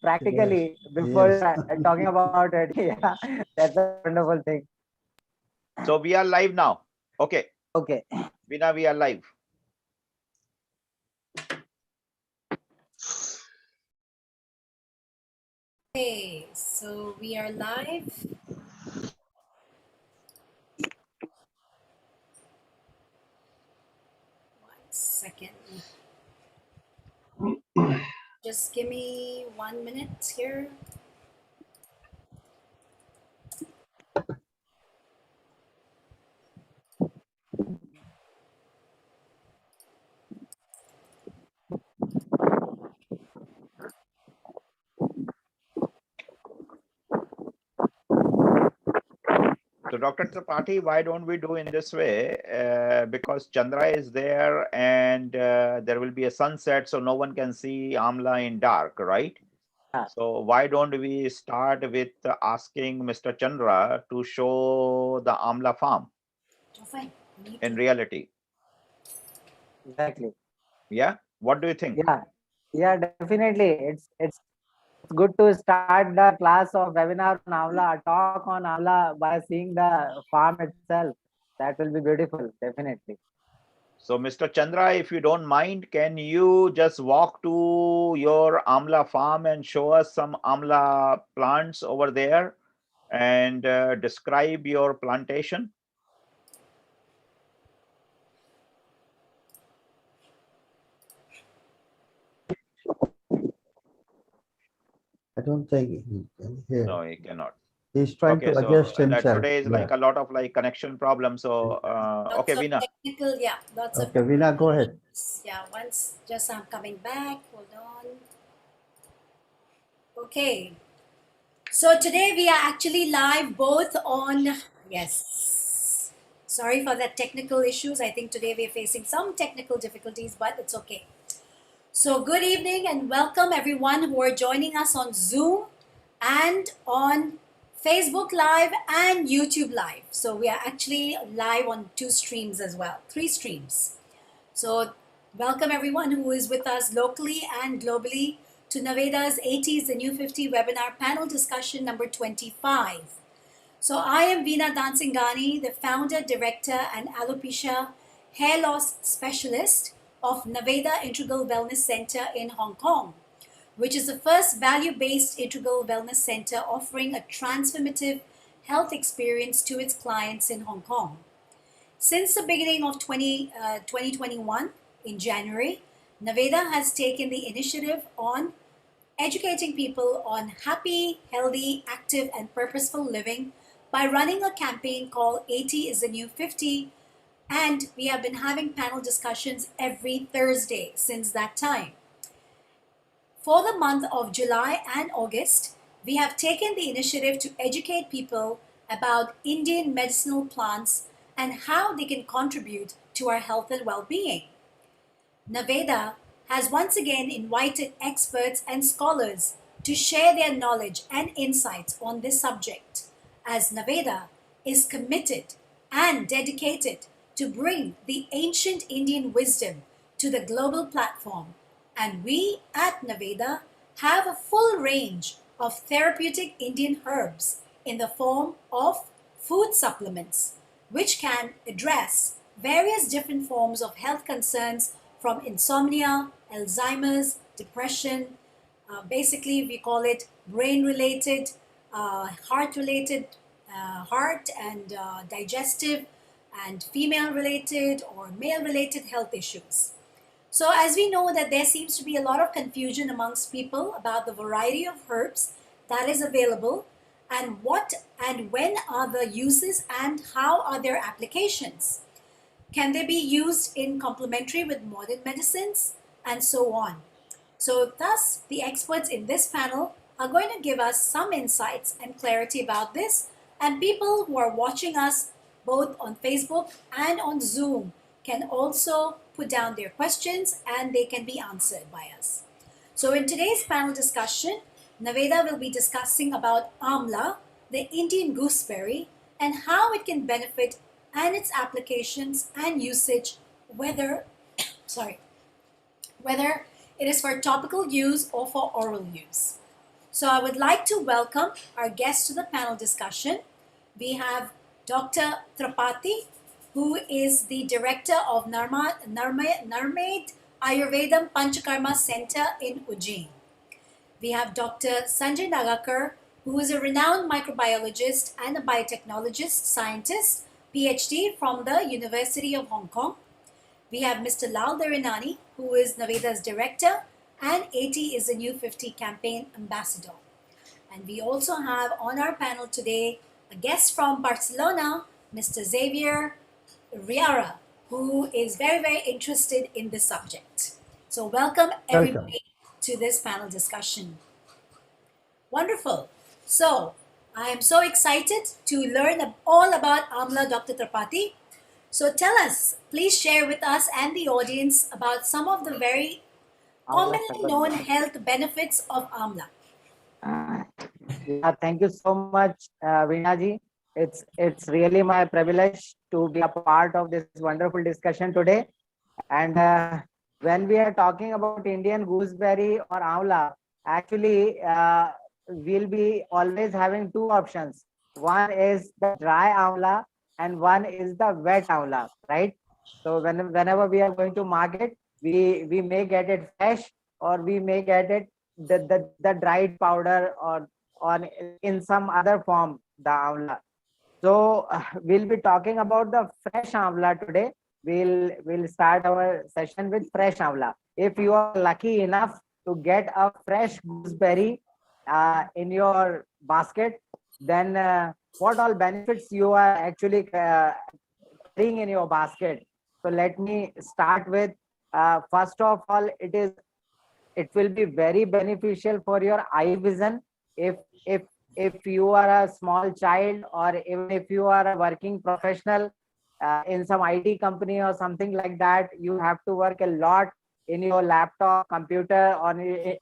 practically before Yes. talking about it. Yeah, that's a wonderful thing. So we are live now. Okay, Okay. Veena, we are live. Okay, so we are live. One second. Just give me 1 minute here. So Dr. Tripathi, why don't we do in this way? Because Chandra is there and there will be a sunset, so no one can see Amla in dark, right? Yeah. So why don't we start with asking Mr. Chandra to show the Amla farm Oh, fine. We need in to- reality? Exactly. Yeah, what do you think? Yeah. Yeah, definitely. It's good to start the class of webinar on Amla, talk on Amla by seeing the farm itself. That will be beautiful, definitely. So Mr. Chandra, if you don't mind, can you just walk to your Amla farm and show us some Amla plants over there and describe your plantation? I don't think he can hear. No, he cannot. He's trying Okay, to so adjust that himself. today is like a lot of like connection problems. So okay, Lots of Veena. technical, yeah, lots of Okay, Veena, go ahead. yeah. Once just I'm coming back. Hold on. Okay. So today we are actually live both on yes. Sorry for that technical issues. I think today we're facing some technical difficulties, but it's okay. So good evening and welcome everyone who are joining us on Zoom and on Facebook Live and YouTube Live. So we are actually live on 2 streams as well, 3 streams. So welcome everyone who is with us locally and globally to Naveda's 80s the New 50 webinar panel discussion number 25. So I am Veena Dansingani, the founder, director and alopecia hair loss specialist of Naveda Integral Wellness Center in Hong Kong, which is the first value-based integral wellness center offering a transformative health experience to its clients in Hong Kong. Since the beginning of 2021, in January, Naveda has taken the initiative on educating people on happy, healthy, active, and purposeful living by running a campaign called 80 is the New 50. And we have been having panel discussions every Thursday since that time. For the month of July and August, we have taken the initiative to educate people about Indian medicinal plants and how they can contribute to our health and well-being. Naveda has once again invited experts and scholars to share their knowledge and insights on this subject, as Naveda is committed and dedicated to bring the ancient Indian wisdom to the global platform. And we at Naveda have a full range of therapeutic Indian herbs in the form of food supplements, which can address various different forms of health concerns from insomnia, Alzheimer's, depression, basically we call it brain-related, heart-related, heart and digestive and female-related or male-related health issues. So as we know that there seems to be a lot of confusion amongst people about the variety of herbs that is available and what and when are the uses and how are their applications. Can they be used in complementary with modern medicines and so on? So thus the experts in this panel are going to give us some insights and clarity about this, and people who are watching us both on Facebook and on Zoom can also put down their questions and they can be answered by us. So in today's panel discussion, Naveda will be discussing about Amla, the Indian gooseberry, and how it can benefit and its applications and usage, whether whether it is for topical use or for oral use. So I would like to welcome our guest to the panel discussion. We have Dr. Tripathi, who is the director of Narmed Ayurvedam Panchakarma Center in Ujjain. We have Dr. Sanjay Nagakar, who is a renowned microbiologist and a biotechnologist scientist, PhD from the University of Hong Kong. We have Mr. Lal Darinani, who is Naveda's director, and 80 is the New 50 campaign ambassador. And we also have on our panel today a guest from Barcelona, Mr. Xavier Riara, who is very, very interested in this subject. So welcome everybody to this panel discussion. Wonderful. So I am so excited to learn all about Amla, Dr. Tripathi. So tell us, please share with us and the audience about some of the very commonly known health benefits of Amla. Yeah, thank you so much, Veena-ji. It's really my privilege to be a part of this wonderful discussion today. And when we are talking about Indian gooseberry or Amla, actually we'll be always having two options. One is the dry Amla and one is the wet Amla, right? So whenever we are going to market, we may get it fresh or we may get it the dried powder or in some other form, the Amla. So we'll be talking about the fresh Amla today. We'll start our session with fresh Amla. If you are lucky enough to get a fresh gooseberry in your basket, then what all benefits you are actually carrying in your basket. So let me start with first of all, it will be very beneficial for your eye vision. If you are a small child or even if you are a working professional in some IT company or something like that, you have to work a lot in your laptop, computer,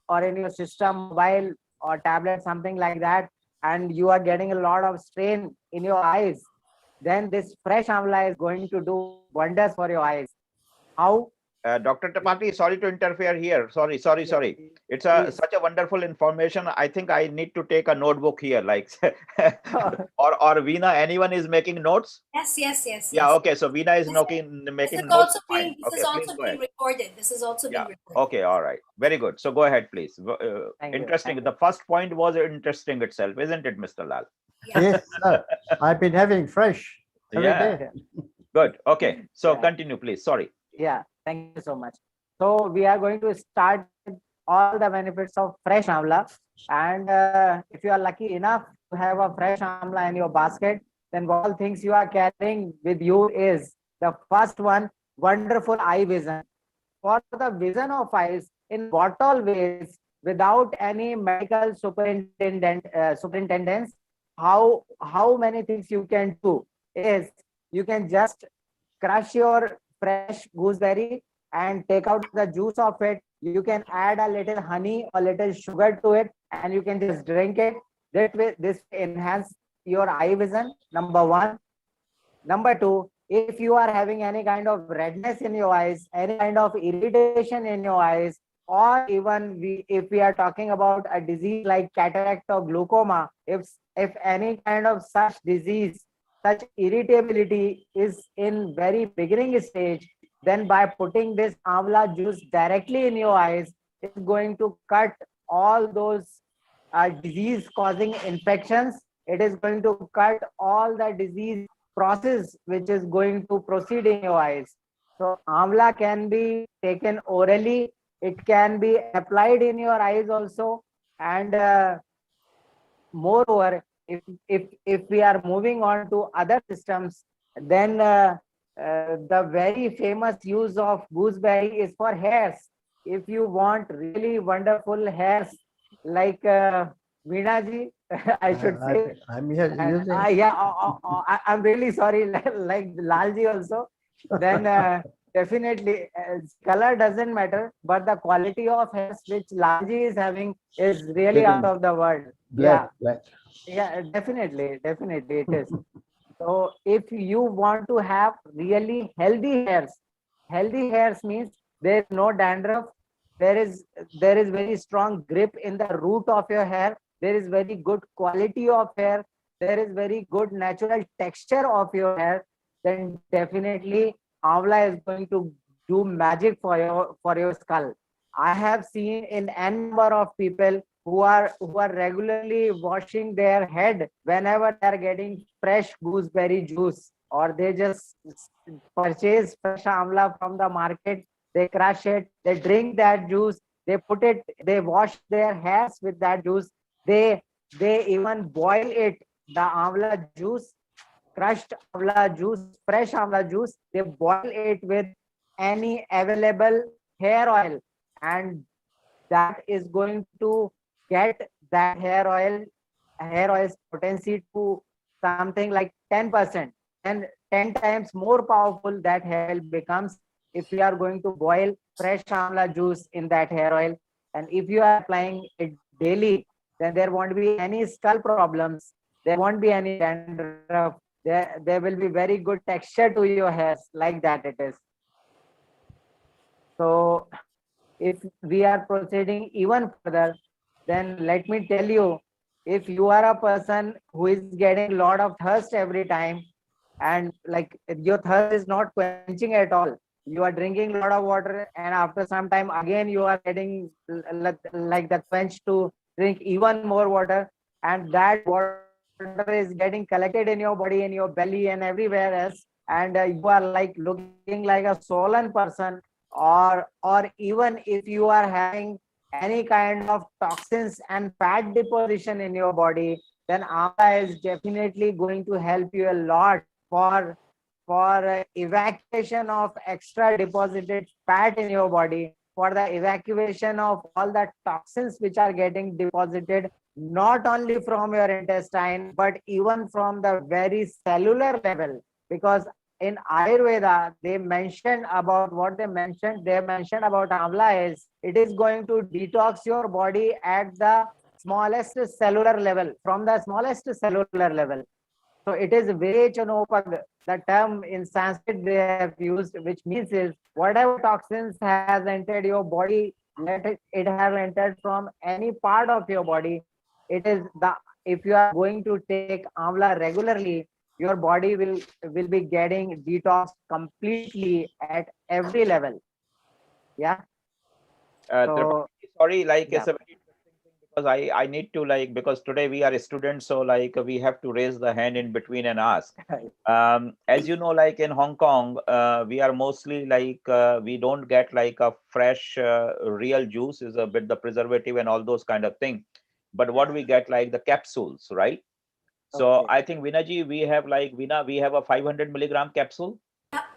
or in your system, mobile or tablet, something like that, and you are getting a lot of strain in your eyes, then this fresh Amla is going to do wonders for your eyes. How? Dr. Tripathi, sorry to interfere here. Sorry. It's such a wonderful information. I think I need to take a notebook here, like, or Veena, anyone is making notes? Yes. Yeah, okay. So Veena is making notes. This is also being recorded. This is also being recorded. Okay, all right. Very good. So go ahead, please. Interesting. Thank The first point was interesting itself, isn't it, Mr. Lal? Yeah. Yes, sir. I've been having fresh every Yeah. day. Good. Okay. So Yeah. continue, please. Sorry. Yeah, thank you so much. So we are going to start with all the benefits of fresh Amla. And if you are lucky enough to have a fresh Amla in your basket, then all things you are carrying with you is the first one, wonderful eye vision. For the vision of eyes, in what all ways, without any medical superintendence, how many things you can do is you can just crush your fresh gooseberry and take out the juice of it. You can add a little honey or little sugar to it and you can just drink it. That way, this enhance your eye vision, number one. Number two, if you are having any kind of redness in your eyes, any kind of irritation in your eyes, or even if we are talking about a disease like cataract or glaucoma, if any kind of such disease, such irritability is in very beginning stage, then by putting this Amla juice directly in your eyes, it's going to cut all those disease causing infections. It is going to cut all the disease process which is going to proceed in your eyes. So Amla can be taken orally, it can be applied in your eyes also, and moreover, if we are moving on to other systems, then the very famous use of gooseberry is for hairs. If you want really wonderful hairs like Veena-ji, I should say. I'm here using. I'm really sorry, like Lalji also. Then definitely color doesn't matter, but the quality of hairs which Lalji is having is really out of the world. Black. Yeah, definitely it is. So if you want to have really healthy hairs means there is no dandruff, there is very strong grip in the root of your hair, there is very good quality of hair, there is very good natural texture of your hair, then definitely Amla is going to do magic for your skull. I have seen in n number of people who are regularly washing their head whenever they are getting fresh gooseberry juice, or they just purchase fresh amla from the market, they crush it, they drink that juice, they put it, they wash their hairs with that juice, they they even boil it, the amla juice, crushed amla juice, fresh amla juice, they boil it with any available hair oil, and that is going to get that hair oil's potency to something like 10%, and 10 times more powerful that hair oil becomes if you are going to boil fresh amla juice in that hair oil. And if you are applying it daily, then there won't be any skull problems, there won't be any dandruff, there will be very good texture to your hairs, like that it is. So if we are proceeding even further, then let me tell you, if you are a person who is getting a lot of thirst every time, and like your thirst is not quenching at all, you are drinking a lot of water, and after some time again you are getting like the quench to drink even more water, and that water is getting collected in your body, in your belly and everywhere else, and you are like looking like a swollen person, or even if you are having any kind of toxins and fat deposition in your body, then amla is definitely going to help you a lot for evacuation of extra deposited fat in your body, for the evacuation of all the toxins which are getting deposited not only from your intestine but even from the very cellular level. Because in Ayurveda, they mentioned about what they mentioned about amla is it is going to detox your body at the smallest cellular level, from the smallest cellular level. So it is Vechanopag, the term in Sanskrit they have used, which means is whatever toxins has entered your body, let it have entered from any part of your body. It is the, if you are going to take amla regularly, your body will be getting detoxed completely at every level. Yeah. So Sorry, like yeah. it's a very interesting thing because I need to like, because today we are students, so like we have to raise the hand in between and ask. As you know, like in Hong Kong, we are mostly like we don't get like a fresh real juice, is a bit the preservative and all those kind of thing. But what we get like the capsules, right? So Okay. I think Vinaji, we have like we have a 500 milligram capsule,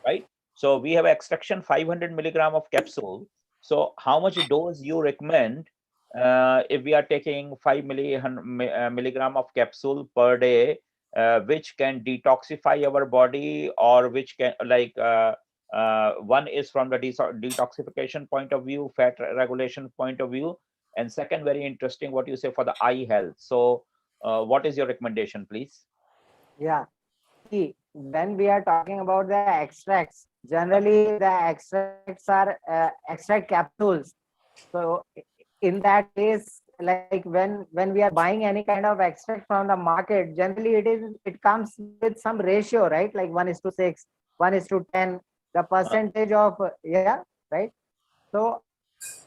right? So we have extraction 500 milligram of capsule. So how much dose you recommend if we are taking 5 milligram of capsule per day, which can detoxify our body, or which can like one is from the detoxification point of view, fat regulation point of view, and second, very interesting what you say for the eye health. So what is your recommendation, please? Yeah. See, when we are talking about the extracts, generally the extracts are extract capsules. So in that case, like when we are buying any kind of extract from the market, generally it comes with some ratio, right? Like 1:6, 1:10, the percentage of yeah, right? So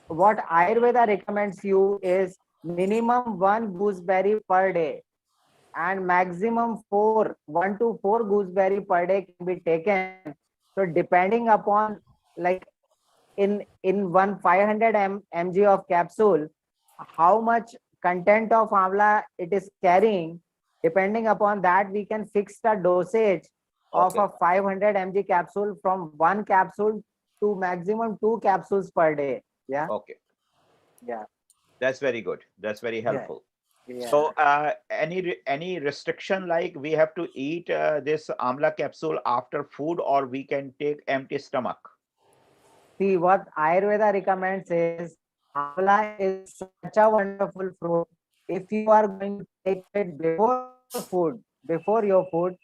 what Ayurveda recommends you is minimum one gooseberry per day, and maximum 1 to 4 gooseberry per day can be taken. So depending upon, like in one 500 mg of capsule, how much content of amla it is carrying, depending upon that we can fix the dosage of Okay. a 500 mg capsule, from one capsule to maximum 2 capsules per day. Yeah. Okay, Yeah. that's very good. That's very Yeah. helpful. Yeah. So, any restriction like we have to eat this amla capsule after food, or we can take empty stomach? See, what Ayurveda recommends is amla is such a wonderful fruit. If you are going to take it before your food,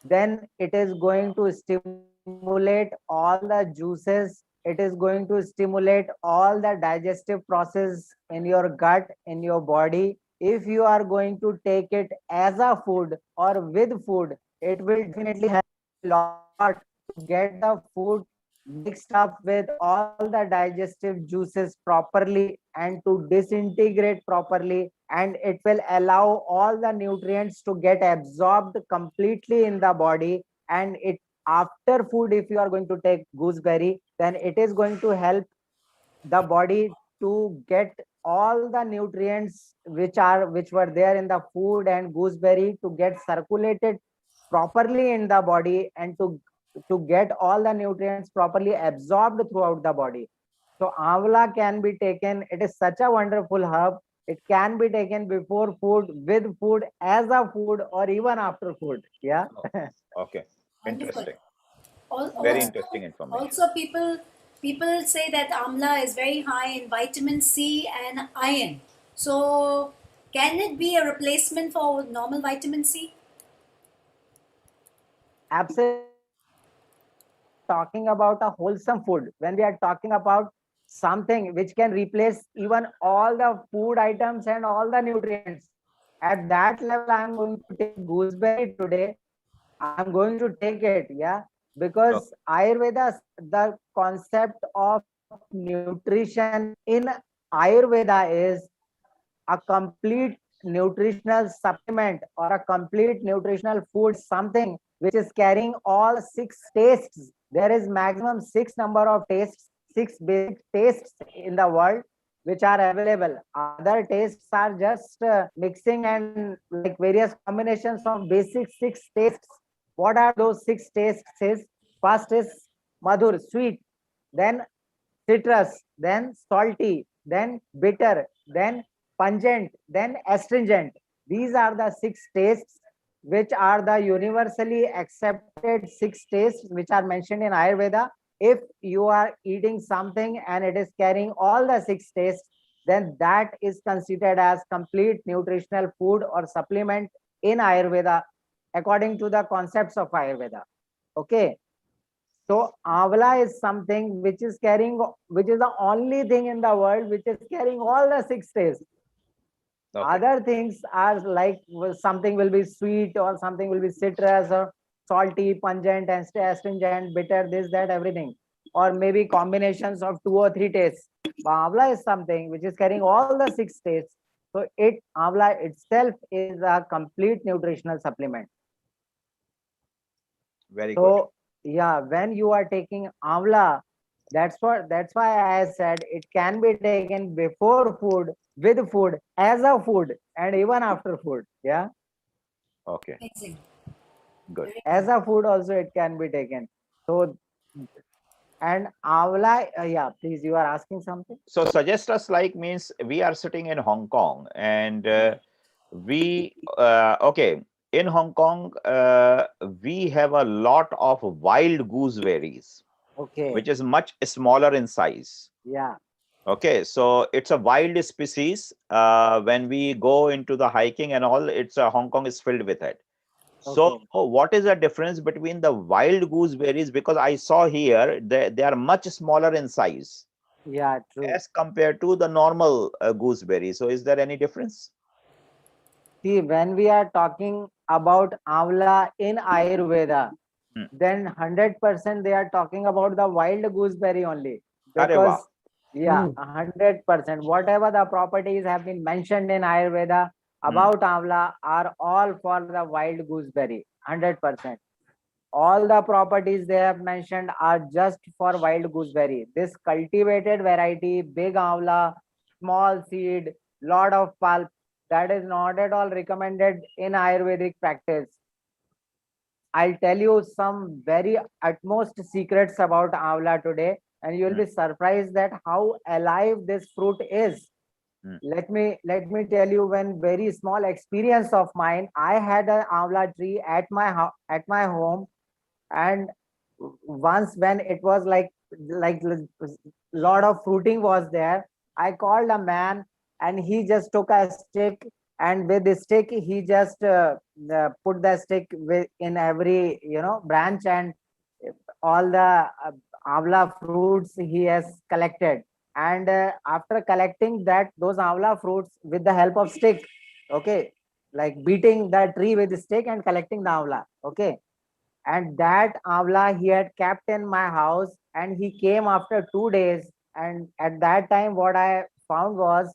then it is going to stimulate all the juices. It is going to stimulate all the digestive process in your gut, in your body. if you are going to take it as a food or with food, it will definitely help a lot to get the food mixed up with all the digestive juices properly and to disintegrate properly, and it will allow all the nutrients to get absorbed completely in the body. And it, after food, if you are going to take gooseberry, then it is going to help the body to get all the nutrients which were there in the food and gooseberry to get circulated properly in the body, and to get all the nutrients properly absorbed throughout the body. So amla can be taken, it is such a wonderful herb. It can be taken before food, with food, as a food, or even after food. Yeah. Okay. Wonderful. Interesting. Al- Very Also, interesting information. also people say that amla is very high in vitamin C and iron. So can it be a replacement for normal vitamin C? Absolutely. Talking about a wholesome food, when we are talking about something which can replace even all the food items and all the nutrients, at that level I am going to take gooseberry today. I am going to take it, yeah, because Ayurveda, the concept of nutrition in Ayurveda is a complete nutritional supplement or a complete nutritional food, something which is carrying all six tastes. There is maximum six number of tastes, six basic tastes in the world which are available. Other tastes are just mixing and like various combinations of basic six tastes. What are those six tastes? Is first is madhur, sweet, then citrus, then salty, then bitter, then pungent, then astringent. These are the six tastes which are the universally accepted six tastes which are mentioned in Ayurveda. If you are eating something and it is carrying all the six tastes, then that is considered as complete nutritional food or supplement in Ayurveda according to the concepts of Ayurveda. Okay. So Amla is something which is carrying, which is the only thing in the world which is carrying all the six tastes. Okay. Other things are like something will be sweet or something will be citrus or salty, pungent, and astringent, bitter, this, that, everything. Or maybe combinations of two or three tastes. But Amla is something which is carrying all the six tastes. So Amla itself is a complete nutritional supplement. Very good. So yeah, when you are taking Amla, that's why I said it can be taken before food, with food, as a food, and even after food. Yeah, Okay. Amazing. Good. Very as a food also it can be taken. So and Amla, yeah, please, you are asking something. So suggest us, like, means we are sitting in Hong Kong and okay, in Hong Kong we have a lot of wild gooseberries, Okay, which is much smaller in size. yeah, Okay, so it's a wild species. When we go into the hiking and all, it's Hong Kong is filled with it. So okay, what is the difference between the wild gooseberries? Because I saw here they are much smaller in size yeah, true. as compared to the normal gooseberry. So is there any difference? See, when we are talking about Amla in Ayurveda, Hmm. then 100% they are talking about the wild gooseberry only, Arre wow. because yeah, 100% whatever the properties have been mentioned in Ayurveda about Amla are all for the wild gooseberry. 100%. All the properties they have mentioned are just for wild gooseberry. This cultivated variety, big Amla, small seed, lot of pulp, that is not at all recommended in Ayurvedic practice. I'll tell you some very utmost secrets about Amla today, and you will be surprised that how alive this fruit is. Mm. Let me tell you one very small experience of mine. I had an Amla tree at at my home, and once when it was like lot of fruiting was there, I called a man, and he just took a stick, and with the stick he just put the stick in every branch, and all the avla fruits he has collected. And after collecting those avla fruits with the help of stick, Okay, like beating the tree with a stick and collecting the amla. Okay, and that amla he had kept in my house, and he came after 2 days. And at that time, what I found was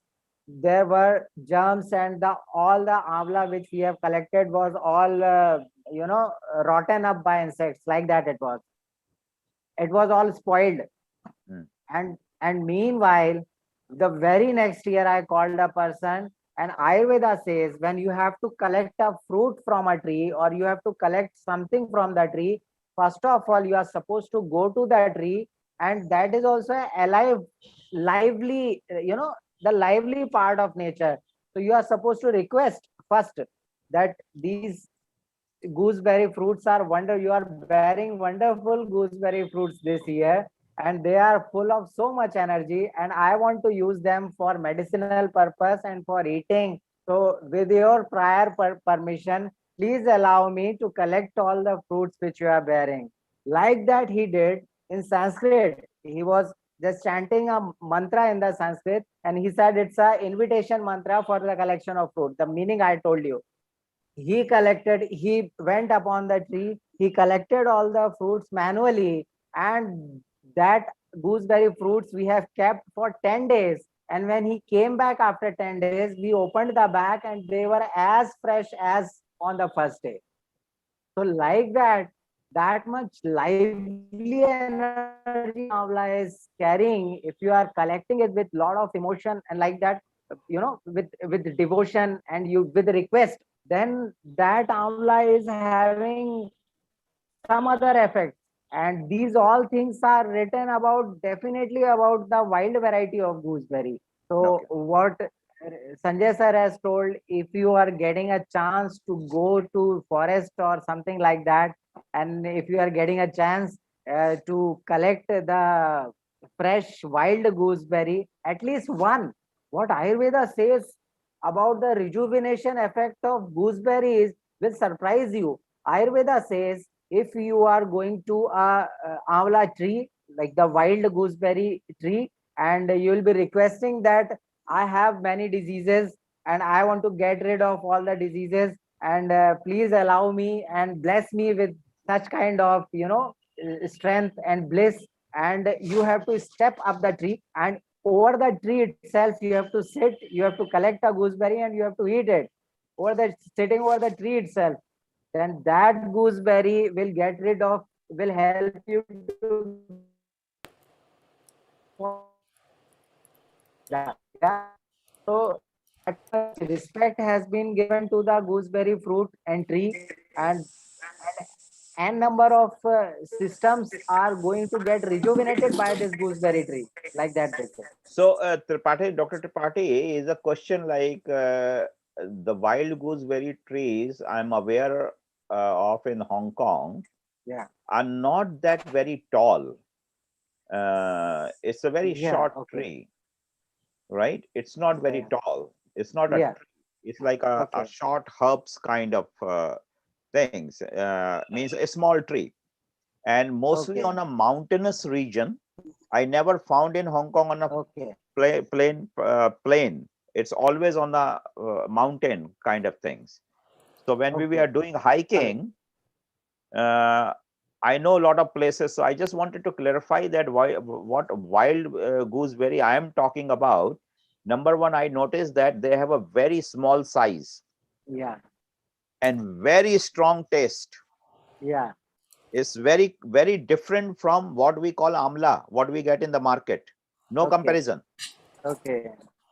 there were germs, and the all the amla which we have collected was all rotten up by insects. Like that, it was all spoiled. Hmm. And meanwhile, the very next year I called a person, and Ayurveda says when you have to collect a fruit from a tree or you have to collect something from the tree, first of all you are supposed to go to the tree, and that is also a alive, lively, the lively part of nature. So you are supposed to request first that these gooseberry fruits are wonder, you are bearing wonderful gooseberry fruits this year, and they are full of so much energy, and I want to use them for medicinal purpose and for eating. So with your prior permission, please allow me to collect all the fruits which you are bearing. Like that he did. In Sanskrit, he was just chanting a mantra in the Sanskrit, and he said it's a invitation mantra for the collection of fruit, the meaning I told you. He went upon the tree, he collected all the fruits manually, and that gooseberry fruits we have kept for 10 days. And when he came back after 10 days, we opened the bag and they were as fresh as on the first day. So like that, that much lively energy amla is carrying. If you are collecting it with lot of emotion and like that, with devotion and you with request, then that amla is having some other effects. And these all things are written about, definitely about the wild variety of gooseberry. So Okay. what Sanjay sir has told, if you are getting a chance to go to forest or something like that, and if you are getting a chance to collect the fresh wild gooseberry, at least one, what Ayurveda says about the rejuvenation effect of gooseberries will surprise you. Ayurveda says if you are going to a amla tree, like the wild gooseberry tree, and you will be requesting that I have many diseases and I want to get rid of all the diseases, and please allow me and bless me with such kind of strength and bliss. And you have to step up the tree, and over the tree itself you have to sit, you have to collect a gooseberry and you have to eat it over the sitting over the tree itself. Then that gooseberry will get rid of, will help you to that. Yeah. So that much respect has been given to the gooseberry fruit and tree, and n number of systems are going to get rejuvenated by this gooseberry tree. Like that, they say. So, Tripathi, Dr. Tripathi, is a question like the wild gooseberry trees I'm aware of in Hong Kong Yeah. are not that very tall. It's a very Yeah. short Okay. tree, right? It's not very Yeah. tall. It's not a Yeah. tree. It's like a Okay. short herbs kind of things. Means a small tree, and mostly Okay. on a mountainous region. I never found in Hong Kong on a Okay. plain. It's always on the mountain kind of things. So when we Okay. were doing Correct. hiking, uh, I know a lot of places. So I just wanted to clarify that what wild gooseberry I am talking about. Number one, I noticed that they have a very small size Yeah. and very strong taste. Yeah. It's very different from what we call amla, what we get in the market. No Okay. comparison. Okay.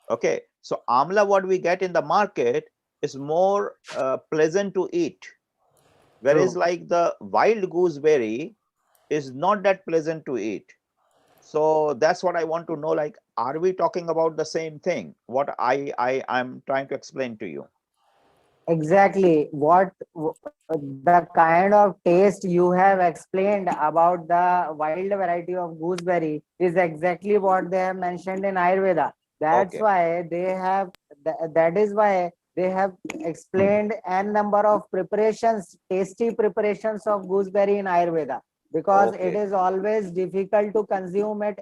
Okay, so amla, what we get in the market is more pleasant to eat, whereas True. like the wild gooseberry is not that pleasant to eat. So that's what I want to know. Like, are we talking about the same thing? What I'm trying to explain to you. Exactly. The kind of taste you have explained about the wild variety of gooseberry is exactly what they have mentioned in Ayurveda. That's Okay, why they have, that is why they have explained n number of preparations, tasty preparations of gooseberry in Ayurveda, because it okay, is always difficult to consume it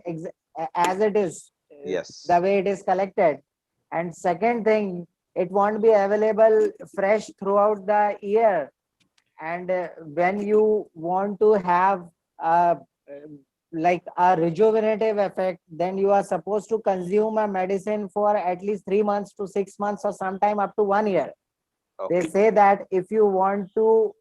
as it is, the yes, way it is collected. And second thing, it won't be available fresh throughout the year. And when you want to have uh, like a rejuvenative effect, then you are supposed to consume a medicine for at least 3 months to 6 months or sometime up to 1 year. They Okay. say that if you want to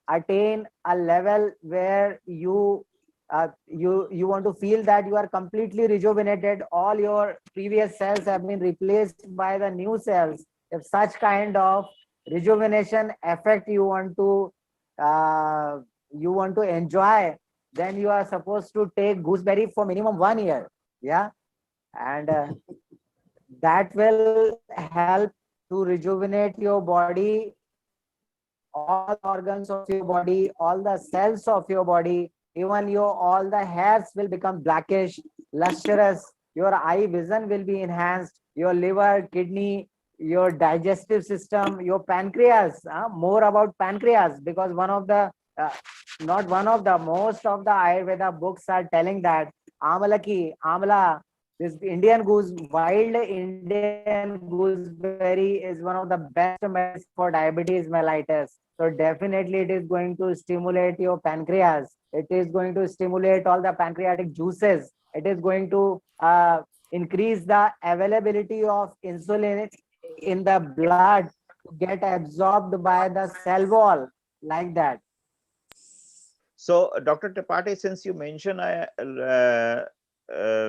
attain a level where you want to feel that you are completely rejuvenated, all your previous cells have been replaced by the new cells, if such kind of rejuvenation effect you want to enjoy, then you are supposed to take gooseberry for minimum 1 year. Yeah. And that will help to rejuvenate your body, all the organs of your body, all the cells of your body, even your all the hairs will become blackish, lustrous, your eye vision will be enhanced, your liver, kidney, your digestive system, your pancreas. More about pancreas, because one of the not one of the most of the Ayurveda books are telling that amla, this Indian goose, wild Indian gooseberry is one of the best medicine for diabetes mellitus. So definitely it is going to stimulate your pancreas. It is going to stimulate all the pancreatic juices. It is going to increase the availability of insulin in the blood to get absorbed by the cell wall, like that. So, Dr. Tripathi, since you mentioned